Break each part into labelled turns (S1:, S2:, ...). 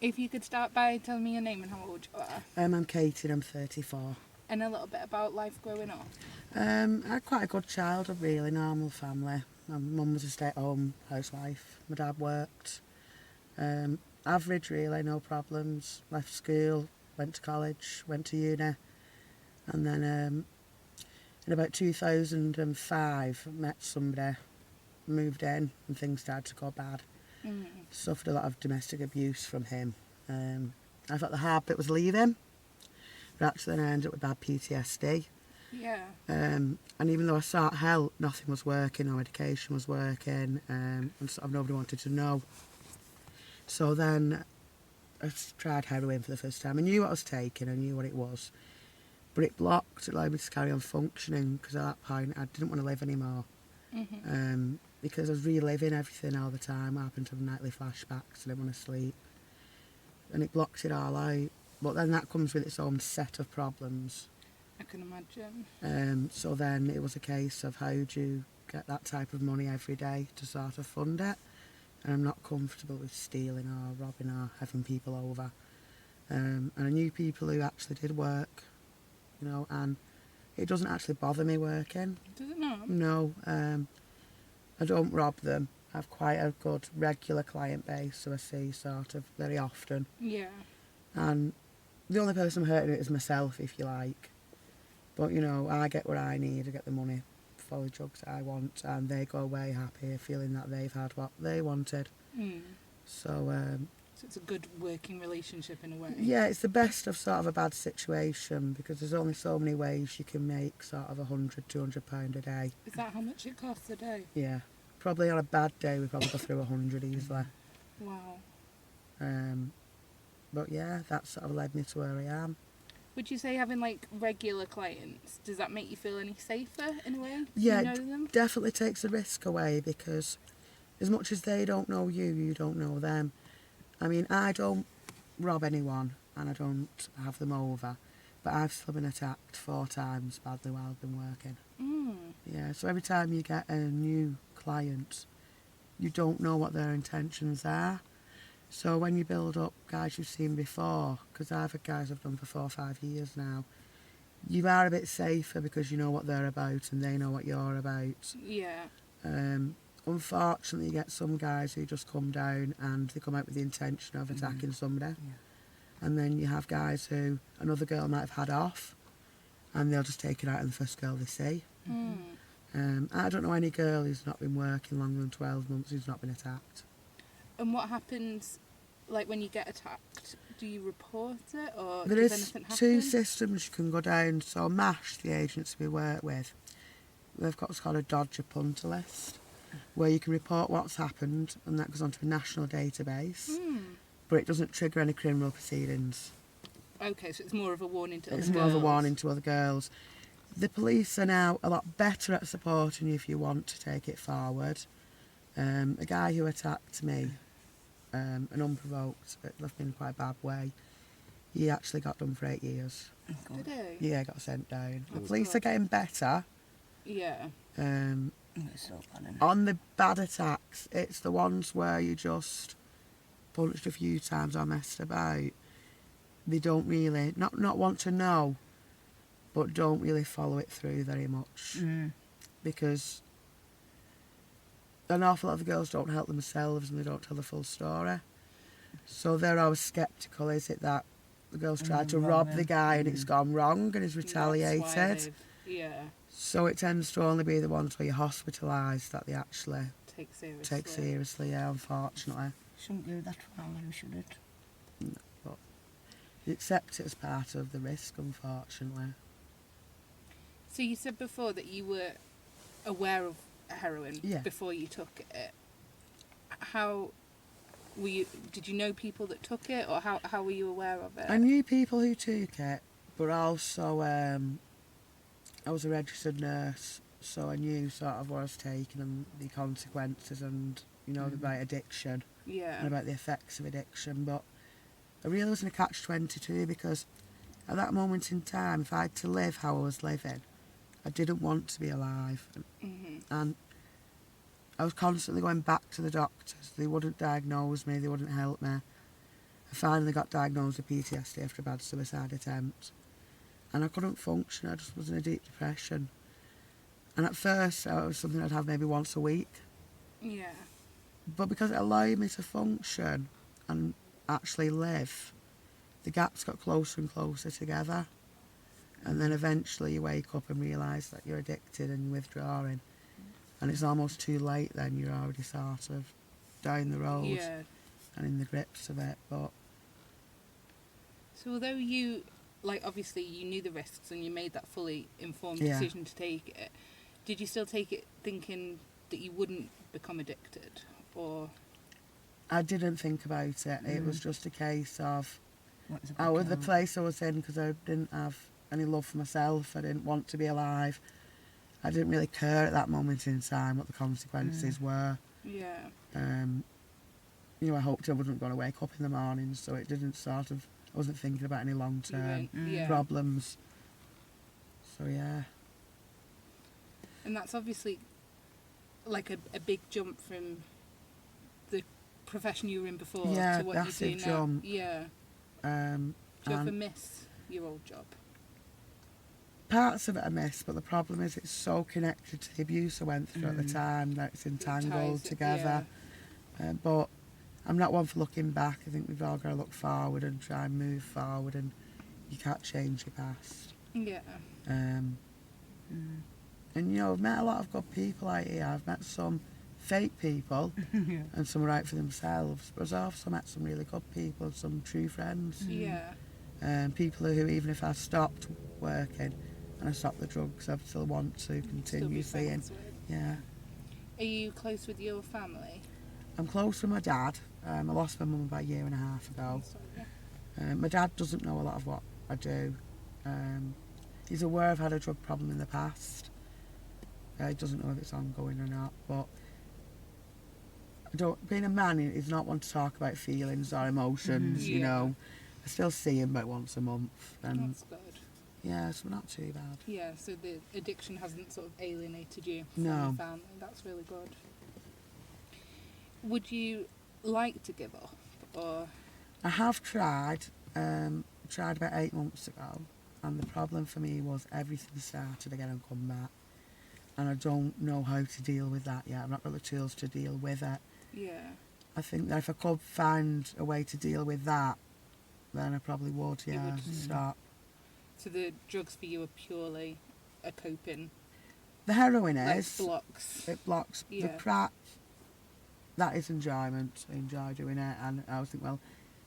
S1: If you could start by telling me your name and how old you are.
S2: I'm Katie and I'm 34.
S1: And a little bit about life growing up.
S2: I had quite a good childhood, really, normal family. My mum was a stay-at-home housewife. My dad worked. Average, really, no problems. Left school, went to college, went to uni. And then in about 2005, met somebody, moved in, and things started to go bad. Suffered a lot of domestic abuse from him. I thought the hard bit was leaving, but actually then I ended up with bad PTSD.
S1: Yeah.
S2: And even though I sought help, nothing was working, no medication was working, and sort of nobody wanted to know. So then I tried heroin for the first time. I knew what I was taking, I knew what it was, but it blocked, it allowed me to carry on functioning, because at that point I didn't want to live anymore. Because I was reliving everything all the time. I happened to have nightly flashbacks, I didn't want to sleep, and it blocked it all out. But then that comes with its own set of problems.
S1: I can imagine.
S2: So then it was a case of how do you get that type of money every day to sort of fund it, and I'm not comfortable with stealing or robbing or having people over. And I knew people who actually did work, you know, and it doesn't actually bother me working.
S1: Does it not?
S2: No, I don't rob them. I have quite a good regular client base, so I see sort of very often.
S1: Yeah.
S2: And the only person I'm hurting is myself, if you like. But, you know, I get what I need, I get the money for the drugs that I want, and they go away happy, feeling that they've had what they wanted. So
S1: it's a good working relationship in a way.
S2: yeah, it's the best of sort of a bad situation, because there's only so many ways you can make sort of £100, £200 a day.
S1: Is that how much it costs a day?
S2: Yeah. Probably on a bad day, we probably go through 100 easily.
S1: Wow.
S2: But yeah, that sort of led me to where I am.
S1: Would you say having like regular clients, does that make you feel any safer in a way?
S2: Yeah,
S1: You know them?
S2: definitely takes the risk away, because as much as they don't know you, you don't know them. I mean, I don't rob anyone and I don't have them over, but I've still been attacked 4 times badly while I've been working. Yeah, so every time you get a new client, you don't know what their intentions are. So when you build up guys you've seen before, because I've had guys I've done for 4 or 5 years now, you are a bit safer because you know what they're about and they know what you're about.
S1: Yeah.
S2: Unfortunately, you get some guys who just come down and they come out with the intention of attacking somebody. Yeah. And then you have guys who another girl might have had off and they'll just take it out on the first girl they see. I don't know any girl who's not been working longer than 12 months who's not been attacked.
S1: And what happens, like, when you get attacked? Do you report it, or
S2: There
S1: does
S2: is
S1: anything happen?
S2: 2 systems you can go down. So MASH, the agency we work with, they've got what's called a dodger punter list, where you can report what's happened, and that goes onto a national database, but it doesn't trigger any criminal proceedings.
S1: Okay, so it's more of a warning to other girls.
S2: It's more of a warning to other girls. The police are now a lot better at supporting you if you want to take it forward. A guy who attacked me, and unprovoked, it left me in quite a bad way, he actually got done for 8 years.
S1: Did he?
S2: Yeah, got sent down. The
S1: That's
S2: police
S1: good.
S2: are getting better.
S1: Yeah.
S3: It's so bad, isn't it?
S2: On the bad attacks, it's the ones where you just punched a few times or messed about. They don't really, not want to know, but don't really follow it through very much. Because an awful lot of the girls don't help themselves and they don't tell the full story. So they're always sceptical. Is it that the girls tried to rob the guy and it's gone wrong and he's retaliated?
S1: That's why they've- yeah.
S2: So it tends to only be the ones where you're hospitalised that they actually
S1: Take seriously.
S2: take seriously, yeah, unfortunately.
S3: Shouldn't go that far, you shouldn't.
S2: But you accept it as part of the risk, unfortunately.
S1: So you said before that you were aware of heroin
S2: Yeah.
S1: before you took it. How were you? Did you know people that took it, or how were you aware of it?
S2: I knew people who took it, but also I was a registered nurse, so I knew sort of what I was taking and the consequences and, you know, about addiction
S1: Yeah.
S2: and about the effects of addiction. But I really was in a catch-22 because at that moment in time, if I had to live how I was living, I didn't want to be alive. And I was constantly going back to the doctors. They wouldn't diagnose me, they wouldn't help me. I finally got diagnosed with PTSD after a bad suicide attempt. And I couldn't function, I just was in a deep depression. And at first, it was something I'd have maybe once a week.
S1: Yeah.
S2: But because it allowed me to function and actually live, the gaps got closer and closer together. And then eventually you wake up and realise that you're addicted and you're withdrawing. And it's almost too late then, you're already sort of down the road
S1: Yeah.
S2: and in the grips of it. But
S1: So although you, like, obviously you knew the risks and you made that fully informed
S2: Yeah.
S1: decision to take it, did you still take it thinking that you wouldn't become addicted? Or...
S2: I didn't think about it. It was just a case of,
S3: What was
S2: I was the place I was in because I didn't have any love for myself. I didn't want to be alive. I didn't really care at that moment in time what the consequences were.
S1: Yeah.
S2: You know, I hoped I wasn't going to wake up in the morning, so it didn't sort of, I wasn't thinking about any long-term
S1: Yeah.
S2: problems. So yeah.
S1: And that's obviously like a big jump from the profession you were in before
S2: Yeah,
S1: to what you do
S2: massive
S1: now.
S2: jump.
S1: Yeah.
S2: Um,
S1: Do you ever
S2: and
S1: miss your old job?
S2: parts of it I miss, but the problem is it's so connected to the abuse I went through at the time that it's entangled
S1: ties it,
S2: together. But I'm not one for looking back. I think we've all got to look forward and try and move forward, and you can't change your past.
S1: Yeah.
S2: And you know, I've met a lot of good people out here. I've met some fake people and some right for themselves, but I've also met some really good people, some true friends.
S1: Yeah.
S2: People who, even if I stopped working and I stopped the drugs, I'd still want to
S1: Still
S2: continue
S1: be
S2: seeing.
S1: friends with.
S2: Yeah.
S1: Are you close with your family?
S2: I'm close with my dad. I lost my mum about a year and a half ago.
S1: Sorry, yeah.
S2: My dad doesn't know a lot of what I do. He's aware I've had a drug problem in the past. He doesn't know if it's ongoing or not, but being a man is not one to talk about feelings or emotions, you
S1: Yeah.
S2: know. I still see him about once a month, and
S1: That's good.
S2: yeah, so not too bad.
S1: Yeah, so the addiction hasn't sort of alienated you from
S2: No.
S1: your family. That's really good. Would you like to give up, or
S2: I have tried about 8 months ago, and the problem for me was everything started again and come back, and I don't know how to deal with that yet. I've not got the tools to deal with it.
S1: yeah,
S2: I think that if I could find a way to deal with that, then I probably would,
S1: You
S2: yeah,
S1: would.
S2: stop.
S1: so the drugs for you are purely a coping,
S2: The heroin
S1: like
S2: is,
S1: blocks.
S2: it blocks the
S1: Yeah.
S2: crack. That is enjoyment. I enjoy doing it, and I always think, well,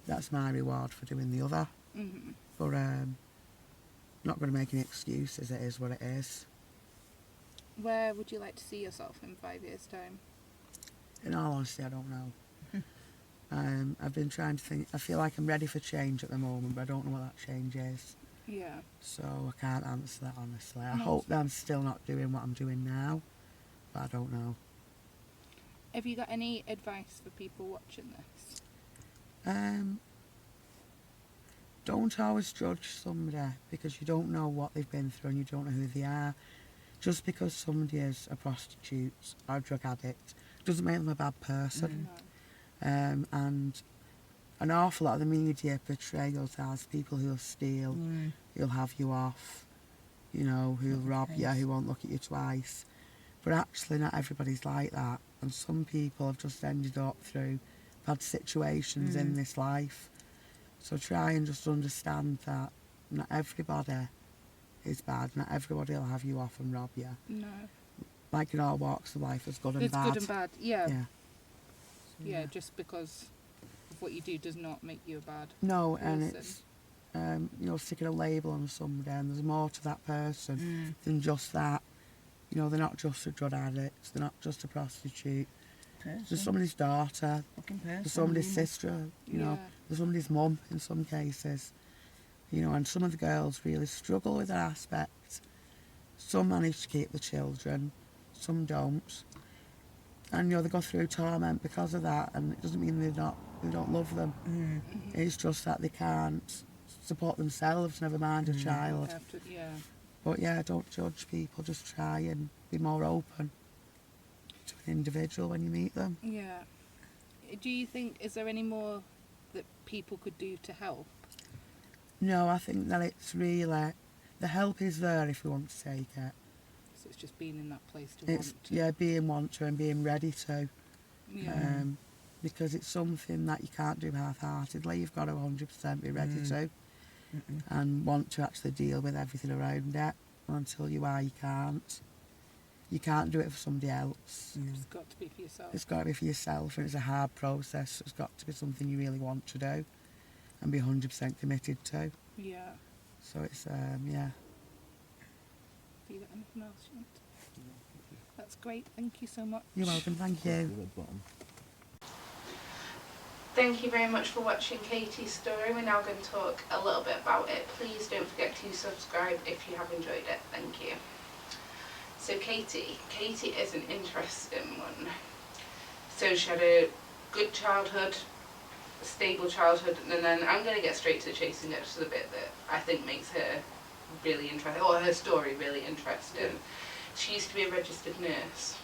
S2: that's my reward for doing the other.
S1: Mhm.
S2: But not going to make any excuses. It is what it is.
S1: Where would you like to see yourself in 5 years' time?
S2: In all honesty, I don't know. I've been trying to think. I feel like I'm ready for change at the moment, but I don't know what that change is.
S1: Yeah.
S2: So I can't answer that honestly. I
S1: No,
S2: hope
S1: it's
S2: that I'm still not doing what I'm doing now, but I don't know.
S1: Have you got any advice for people watching this?
S2: Don't always judge somebody because you don't know what they've been through and you don't know who they are. Just because somebody is a prostitute or a drug addict doesn't make them a bad person.
S1: No.
S2: And an awful lot of the media portray us as people who'll steal, who'll have you off, you know, who'll rob you, who won't look at you twice. But actually not everybody's like that. And some people have just ended up through bad situations in this life. So try and just understand that not everybody is bad, not everybody will have you off and rob you.
S1: No.
S2: Like in all walks of life, there's good and
S1: It's
S2: bad.
S1: good and bad. Yeah.
S2: Yeah.
S1: Yeah. Just because of what you do does not make you a bad
S2: No,
S1: person.
S2: and it's, you know, sticking a label on somebody, and there's more to that person than just that. You know, they're not just a drug addict, they're not just a prostitute. They're somebody's daughter, they're somebody's sister, you know,
S1: Yeah.
S2: they're somebody's mum in some cases. You know, and some of the girls really struggle with that aspect. Some manage to keep the children, some don't. And, you know, they go through torment because of that, and it doesn't mean they don't love them. It's just that they can't support themselves, never mind a child.
S1: Have to, yeah.
S2: But yeah, don't judge people, just try and be more open to an individual when you meet them.
S1: Yeah. Do you think, is there any more that people could do to help?
S2: No, I think that it's really, the help is there if we want to take it.
S1: So it's just being in that place to
S2: It's,
S1: want to.
S2: yeah, being want to and being ready to.
S1: Yeah.
S2: Because it's something that you can't do half-heartedly. You've got to 100% be ready to and want to actually deal with everything around it. Until you are, you can't. You can't do it for somebody else.
S1: It's got to be for yourself.
S2: It's got to be for yourself, and it's a hard process. It's got to be something you really want to do and be 100% committed to.
S1: Yeah.
S2: So it's, yeah.
S1: Have you got anything else you want? That's great. Thank you so much.
S2: You're welcome, thank you.
S1: Thank you very much for watching Katie's story. We're now going to talk a little bit about it. Please don't forget to subscribe if you have enjoyed it. Thank you. So Katie is an interesting one. So she had a good childhood, a stable childhood, and then I'm going to get straight to the chase and get to the bit that I think makes her really interesting, or her story really interesting.
S4: Yeah.
S1: She used to be a registered nurse.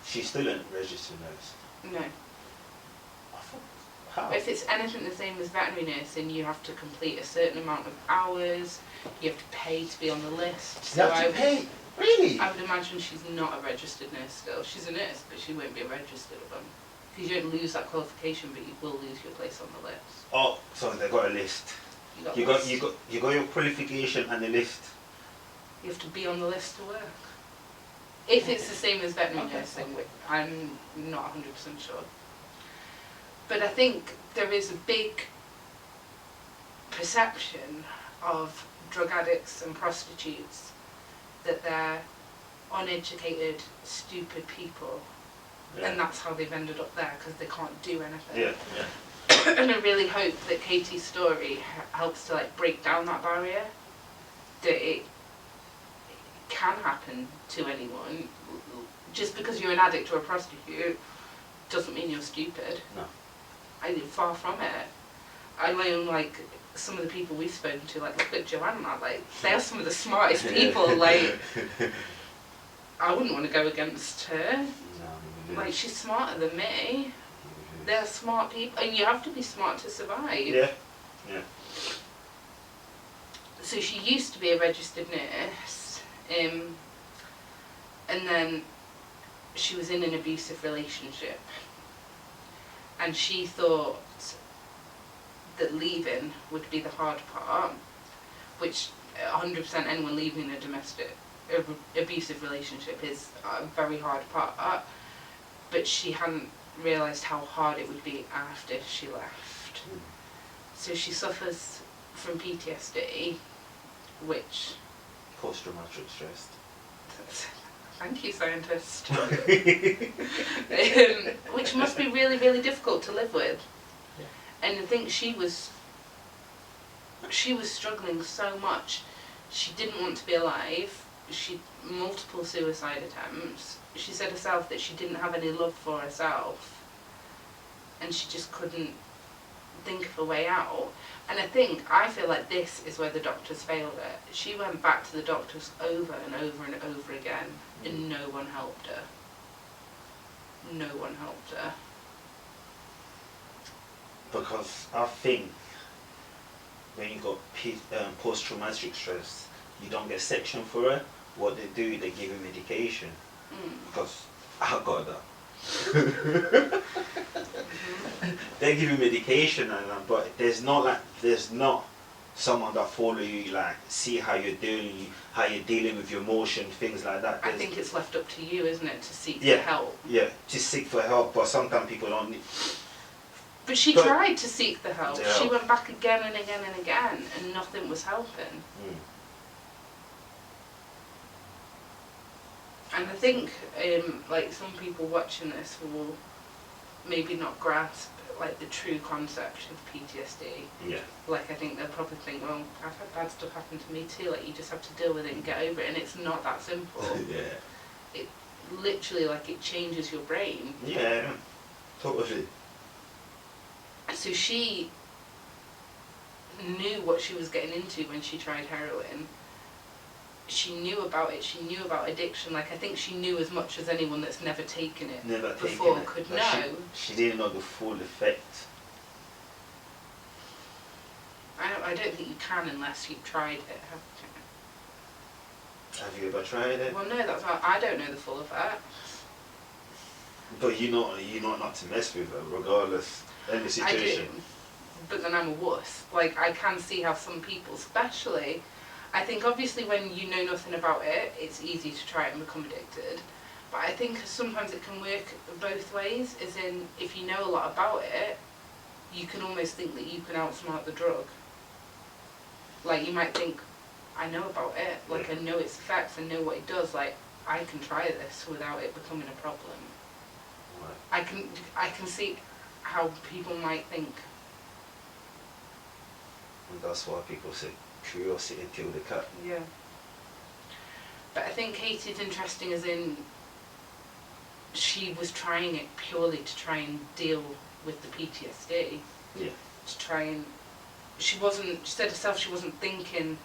S4: She's still a registered nurse.
S1: No.
S4: How?
S1: If it's anything the same as veterinary nursing, you have to complete a certain amount of hours, you have to pay to be on the list.
S4: You have to pay? Really?
S1: I would imagine she's not a registered nurse still. She's a nurse, but she won't be a registered one. Because you don't lose that qualification, but you will lose your place on the list.
S4: Oh, so they got a list. You got your qualification and a list.
S1: You have to be on the list to work. If it's the same as veterinary nursing, which I'm not 100% sure. But I think there is a big perception of drug addicts and prostitutes that they're uneducated, stupid people, and that's how they've ended up there because they can't do anything.
S4: Yeah.
S1: And I really hope that Katie's story helps to break down that barrier, that it can happen to anyone. Just because you're an addict or a prostitute doesn't mean you're stupid.
S4: No.
S1: Far from it. I know, some of the people we've spoken to, look at Joanna, they are some of the smartest people, I wouldn't want to go against her.
S4: No.
S1: She's smarter than me. They're smart people, and you have to be smart to survive.
S4: Yeah.
S1: So she used to be a registered nurse, and then she was in an abusive relationship. And she thought that leaving would be the hard part, which 100% anyone leaving a abusive relationship is a very hard part, but she hadn't realised how hard it would be after she left. So she suffers from PTSD, which...
S4: Post-traumatic stress.
S1: Thank you, scientist. Which must be really, really difficult to live with.
S4: Yeah.
S1: And I think she was struggling so much. She didn't want to be alive. She multiple suicide attempts. She said herself that she didn't have any love for herself, and she just couldn't think of a way out. And I feel like this is where the doctors failed her. She went back to the doctors over and over and over again, and no one helped her. No one helped her.
S4: Because I think when you got post-traumatic stress, you don't get section for it. What they do, they give you medication. Because I got that. They give you medication, but there's not someone that follow you, see how you're doing, how you're dealing with your emotions, things like that.
S1: I think it's left up to you, isn't it, to seek
S4: for
S1: help?
S4: Yeah, to seek for help, but sometimes people don't need.
S1: But she tried to seek the help.
S4: Yeah.
S1: She went back again and again and again, and nothing was helping. And I think, some people watching this will maybe not grasp, the true concept of PTSD.
S4: Yeah.
S1: I think they'll probably think, well, I've had bad stuff happen to me too, you just have to deal with it and get over it, and it's not that simple.
S4: Yeah.
S1: It literally, it changes your brain.
S4: Yeah, totally.
S1: So she knew what she was getting into when she tried heroin, she knew about it. She knew about addiction. Like, I think she knew as much as anyone that's never taken it before could know.
S4: She didn't know the full effect.
S1: I don't think you can unless you've tried it.
S4: Have you ever tried it?
S1: Well, no, that's why I don't know the full effect.
S4: But you know not to mess with her, regardless of the situation.
S1: I do, but then I'm a wuss. Like, I can see how some people, especially, I think obviously when you know nothing about it, it's easy to try it and become addicted. But I think sometimes it can work both ways, as in, if you know a lot about it, you can almost think that you can outsmart the drug. Like, you might think, I know about it, like, I know its effects, I know what it does, like, I can try this without it becoming a problem.
S4: Right.
S1: I can see how people might think.
S4: And that's why people say curiosity killed the cat.
S1: Yeah. But I think Katie's interesting as in she was trying it purely to try and deal with the PTSD.
S4: Yeah.
S1: To try and she said herself she wasn't thinking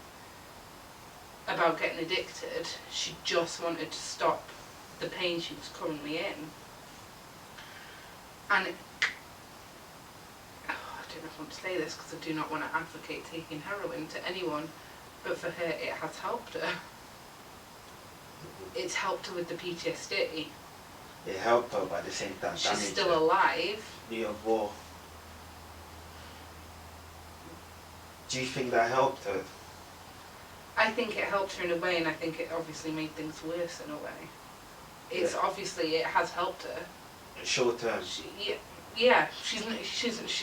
S1: about getting addicted. She just wanted to stop the pain she was currently in. And I don't know if I want to say this because I do not want to advocate taking heroin to anyone, but for her it has helped her. It's helped her with the PTSD.
S4: It helped her, but at the same time
S1: She's
S4: damaged
S1: still
S4: her.
S1: alive.
S4: Yeah, well, do you think that helped her?
S1: I think it helped her in a way, and I think it obviously made things worse in a way. It's obviously, it has helped her.
S4: Short term.
S1: She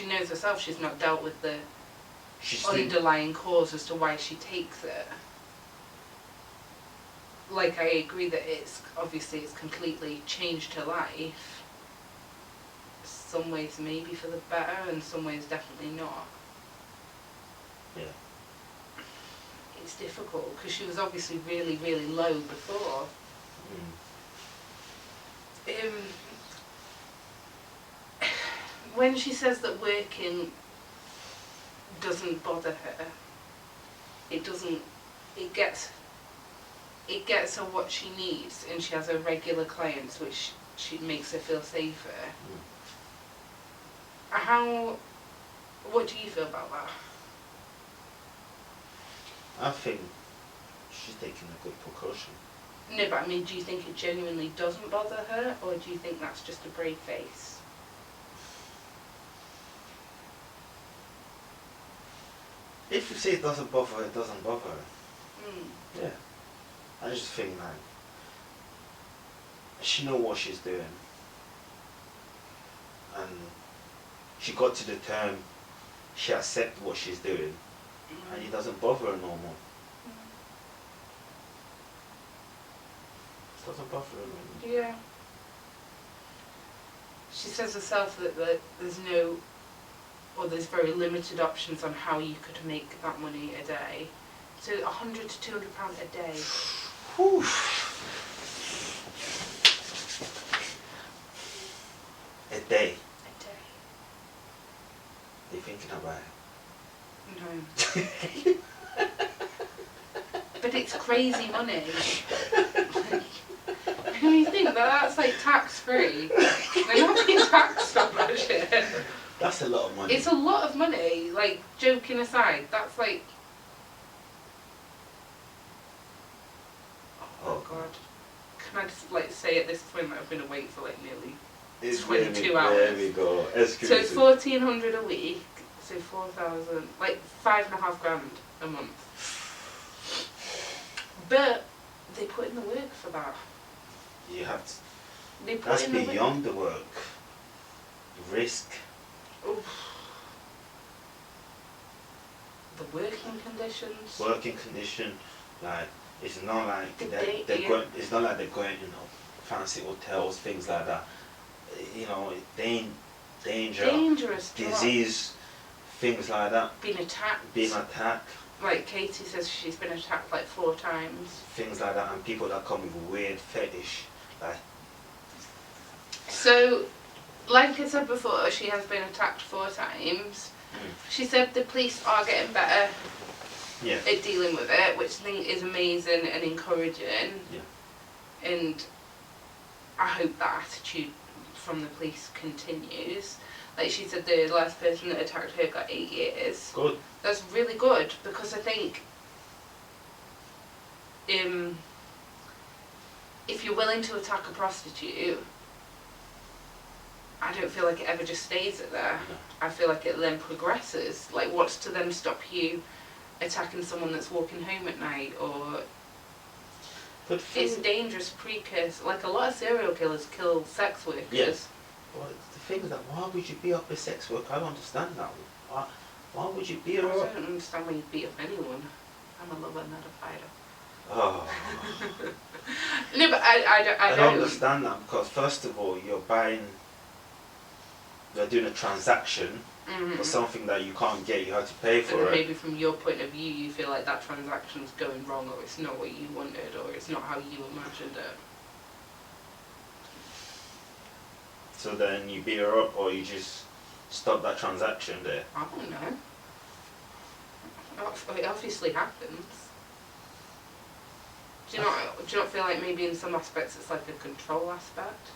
S1: knows herself she's not dealt with the
S4: She's
S1: underlying cause as to why she takes it. Like, I agree that it's completely changed her life. Some ways maybe for the better, and some ways definitely not.
S4: Yeah.
S1: It's difficult because she was obviously really, really low before. When she says that working doesn't bother her, it gets her what she needs, and she has her regular clients, which makes her feel safer. What do you feel about that?
S4: I think she's taking a good precaution.
S1: No, but I mean, do you think it genuinely doesn't bother her, or do you think that's just a brave face?
S4: If you say it doesn't bother her, it doesn't bother her. Yeah. I just think like she knows what she's doing, and she got to the term she accepts what she's doing, and it doesn't bother her no more. It doesn't bother her no more.
S1: Yeah. She says herself that there's very limited options on how you could make that money a day. So £100 to £200 a day.
S4: Whew. A day.
S1: A day.
S4: You're thinking about
S1: No. But it's crazy money. When you think that's like tax free, they're not being taxed on that shit.
S4: That's a lot of money.
S1: It's a lot of money. Like, joking aside, that's like. Oh God. Can I just like say at this point that I've been awake for like nearly 22 hours.
S4: There we go.
S1: So it's 1,400 a week. So 4,000, like £5,500 a month. But they put in the work for that.
S4: You have to.
S1: They put
S4: That's
S1: in the
S4: beyond the work. Risk.
S1: Oof. The working conditions.
S4: Working condition, like it's not like it's not like they're going, fancy hotels, things like that.
S1: Dangerous
S4: disease, things like that.
S1: Being attacked. Like Katie says, she's been attacked like 4 times.
S4: Things like that, and people that come with a weird fetish, like.
S1: So, like I said before, she has been attacked 4 times. She said the police are getting better
S4: Yeah.
S1: at dealing with it, which I think is amazing and encouraging.
S4: Yeah.
S1: And I hope that attitude from the police continues. Like she said, the last person that attacked her got 8 years.
S4: Good.
S1: That's really good, because I think if you're willing to attack a prostitute, I don't feel like it ever just stays at there.
S4: No.
S1: I feel like it then progresses. Like, what's to then stop you attacking someone that's walking home at night? Or
S4: But
S1: it's a dangerous precursor. Like, a lot of serial killers kill sex workers.
S4: Yes. Well, the thing is that why would you beat up a sex worker? I don't understand that. Why would you beat
S1: I
S4: her up?
S1: don't understand why you beat up anyone. I'm a lover, not a fighter.
S4: Oh.
S1: No, but I
S4: I
S1: don't.
S4: don't understand that, because first of all, you're doing a transaction for something that you can't get. You have to pay for
S1: And
S4: it.
S1: maybe from your point of view, you feel like that transaction's going wrong, or it's not what you wanted, or it's not how you imagined it.
S4: So then you beat her up, or you just stop that transaction there.
S1: I don't know. It obviously happens. Do you not feel like maybe in some aspects it's like a control aspect?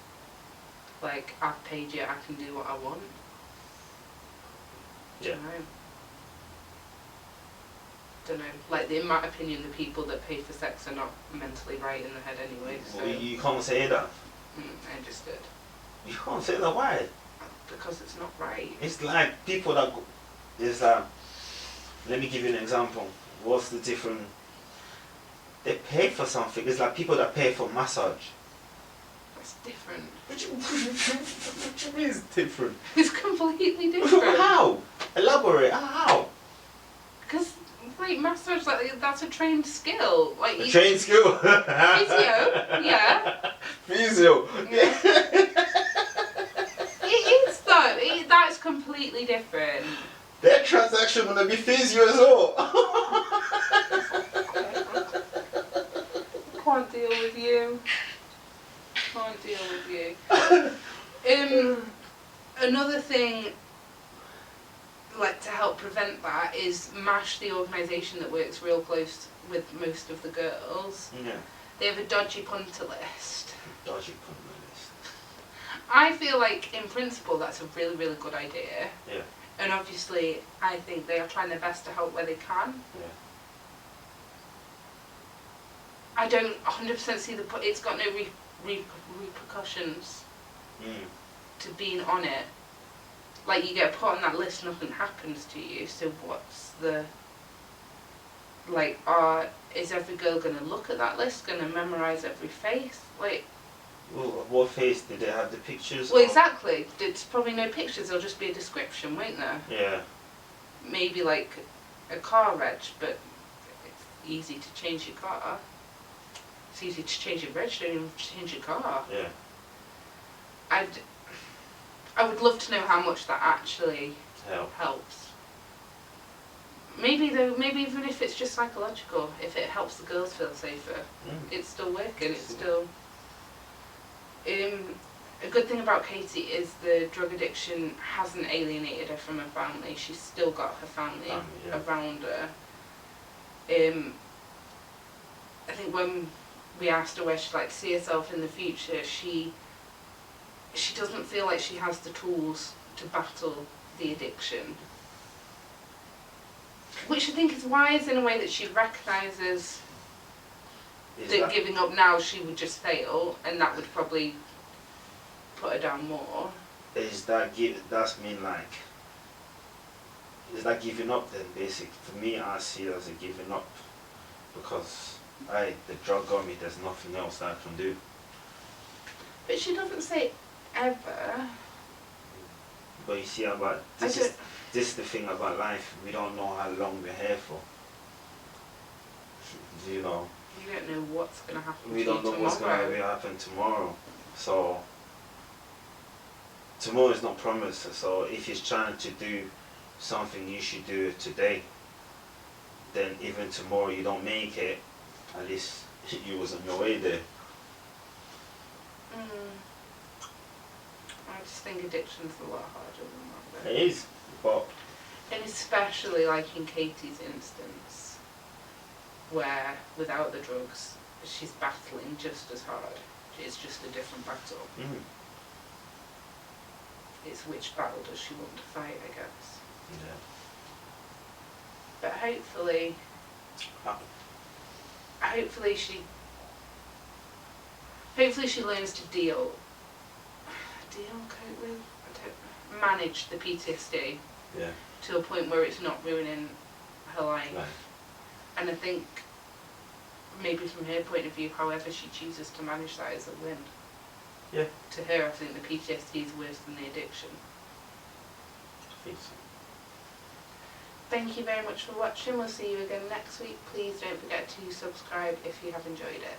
S1: Like, I've paid you, I can do what I want?
S4: Yeah.
S1: Don't know. Like, in my opinion, the people that pay for sex are not mentally right in the head anyway, so...
S4: Well, you can't say that.
S1: I just did.
S4: You can't say that. Why?
S1: Because it's not right.
S4: It's like people that go, is let me give you an example. What's the difference? They pay for something. It's like people that pay for massage.
S1: That's different.
S4: What do you mean it's different?
S1: It's completely different.
S4: How? Elaborate. How?
S1: Because, like, massage, like, that's a trained skill. Like,
S4: A trained skill.
S1: Physio, yeah.
S4: Physio.
S1: Yeah. It is though. That's completely different.
S4: That transaction gonna be physio as well.
S1: Can't deal with you. Can't deal with you. Another thing, like, to help prevent that is MASH, the organisation that works real close with most of the girls.
S4: Yeah.
S1: They have a dodgy punter list.
S4: Dodgy punter list.
S1: I feel like, in principle, that's a really, really good idea.
S4: Yeah.
S1: And obviously, I think they are trying their best to help where they can.
S4: Yeah.
S1: I don't 100% see it's got no repercussions to being on it. Like, you get put on that list, nothing happens to you, so what's the... Like, is every girl going to look at that list, going to memorise every face? Like...
S4: Well, what face did they have the pictures
S1: Well,
S4: of?
S1: exactly. There's probably no pictures, there'll just be a description, won't there?
S4: Yeah.
S1: Maybe, like, a car reg, but it's easy to change your car. It's easy to change your reg, don't even change your car.
S4: Yeah.
S1: I would love to know how much that actually helps. Maybe though, maybe even if it's just psychological, if it helps the girls feel safer, it's still working. It's still. A good thing about Katie is the drug addiction hasn't alienated her from her family. She's still got her family around her. I think when we asked her where she'd like to see herself in the future, she doesn't feel like she has the tools to battle the addiction. Which I think is wise in a way that she recognises that giving up now she would just fail, and that would probably put her down more.
S4: Is that giving up then, basically? For me, I see it as a giving up, because the drug got me, there's nothing else that I can do.
S1: But she doesn't say ever.
S4: But you see, this is the thing about life. We don't know how long we're here for. You know.
S1: You don't know what's going to happen.
S4: We don't know what's going to happen tomorrow. So tomorrow is not promised. So if you're trying to do something, you should do it today. Then even tomorrow you don't make it, at least you was on your way there.
S1: I just think addiction's a lot harder than that.
S4: It is, but...
S1: And especially like in Katie's instance. where without the drugs she's battling just as hard. It's just a different battle.
S4: Mm.
S1: It's which battle does she want to fight, I guess.
S4: Yeah.
S1: But hopefully she learns to cope with, manage the PTSD
S4: Yeah.
S1: to a point where it's not ruining her life.
S4: Right.
S1: And I think maybe from her point of view, however she chooses to manage that is a win.
S4: Yeah.
S1: To her, I think the PTSD is worse than the addiction.
S4: I think so.
S1: Thank you very much for watching. We'll see you again next week. Please don't forget to subscribe if you have enjoyed it.